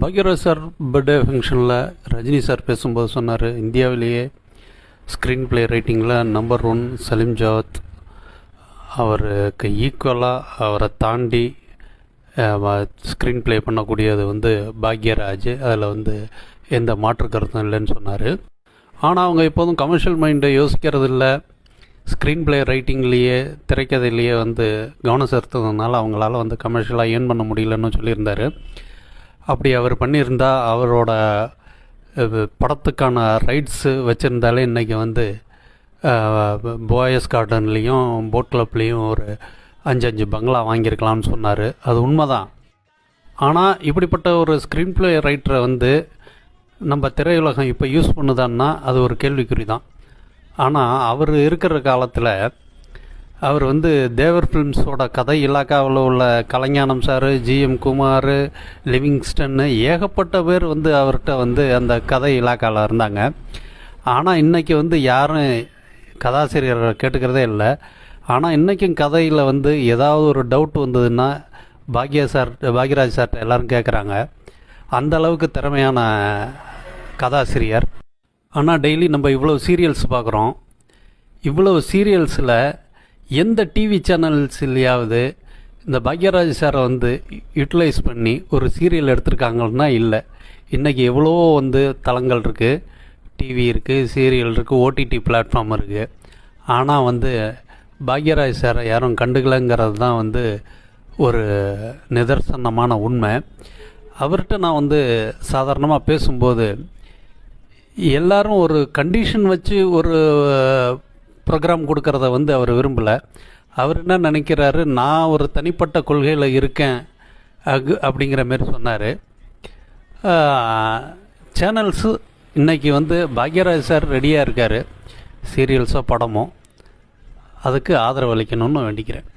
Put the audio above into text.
Bhagyaraj sir birthday ஃபங்க்ஷனில் Rajini sir பேசும்போது சொன்னார், இந்தியாவிலேயே ஸ்க்ரீன் ப்ளே ரைட்டிங்கில் நம்பர் 1 சலீம் ஜாவத், அவருக்கு ஈக்குவலாக அவரை தாண்டி ஸ்க்ரீன் ப்ளே பண்ணக்கூடியது பாக்யராஜ், அதில் எந்த மாற்று கருத்தும் இல்லைன்னு சொன்னார். ஆனால் அவங்க எப்போதும் கமர்ஷியல் மைண்டை யோசிக்கிறது இல்லை, ஸ்க்ரீன் ப்ளே ரைட்டிங்லேயே திரைக்கதையிலேயே கவனம் செலுத்துறதுனால அவங்களால கமர்ஷியலாக ஏர்ன் பண்ண முடியலன்னு சொல்லியிருந்தார். அப்படி அவர் பண்ணியிருந்தால் அவரோட படத்துக்கான ரைட்ஸு வச்சுருந்தாலே இன்றைக்கி போயஸ் கார்டன்லேயும் போட் கிளப்லேயும் ஒரு 5 பங்களா வாங்கியிருக்கலாம்னு சொன்னார். அது உண்மைதான். ஆனால் இப்படிப்பட்ட ஒரு ஸ்க்ரீன் ப்ளே ரைட்டரை நம்ம திரையுலகம் இப்போ யூஸ் பண்ணுதான்னா அது ஒரு கேள்விக்குறி தான். ஆனால் அவர் இருக்கிற காலத்தில் அவர் தேவர் ஃபிலிம்ஸோட கதை இலாக்காவில் உள்ள கலைஞானம் சார், ஜிஎம் குமார், லிவிங்ஸ்டன், ஏகப்பட்ட பேர் அவர்கிட்ட அந்த கதை இலாக்காவில் இருந்தாங்க. ஆனால் இன்றைக்கி யாரும் கதாசிரியரை கேட்டுக்கிறதே இல்லை. ஆனால் இன்றைக்கும் கதையில் ஏதாவது ஒரு டவுட் வந்ததுன்னா பாக்யராஜ் சார்கிட்ட எல்லோரும் கேட்குறாங்க. அந்த அளவுக்கு திறமையான கதாசிரியர். ஆனால் டெய்லி நம்ம இவ்வளோ சீரியல்ஸ் பார்க்குறோம். இவ்வளோ சீரியல்ஸில் எந்த டிவி சேனல்ஸ்லையாவது இந்த பாக்யராஜ் சாரை யூட்டிலைஸ் பண்ணி ஒரு சீரியல் எடுத்திருக்காங்கன்னா இல்லை. இன்றைக்கி எவ்வளோ தளங்கள் இருக்குது, டிவி இருக்குது, சீரியல் இருக்குது, ஓடிடி பிளாட்ஃபார்ம் இருக்குது. ஆனால் பாக்யராஜ் சாரை யாரும் கண்டுக்கலைங்கிறது தான் ஒரு நிதர்சனமான உண்மை. அவர்கிட்ட நான் சாதாரணமாக பேசும்போது எல்லாரும் ஒரு கண்டிஷன் வச்சு ஒரு ப்ரோக்ராம் கொடுக்கறத அவர் விரும்பலை. அவர் என்ன நினைக்கிறாரு, நான் ஒரு தனிப்பட்ட கொள்கையில் இருக்கேன் அப்படிங்கிற மாரி சொன்னார். சேனல்ஸு இன்றைக்கி பாக்யராஜ் சார் ரெடியாக இருக்கார், சீரியல்ஸோ படமோ, அதுக்கு ஆதரவு அளிக்கணும்னு வேண்டிக்கிறேன்.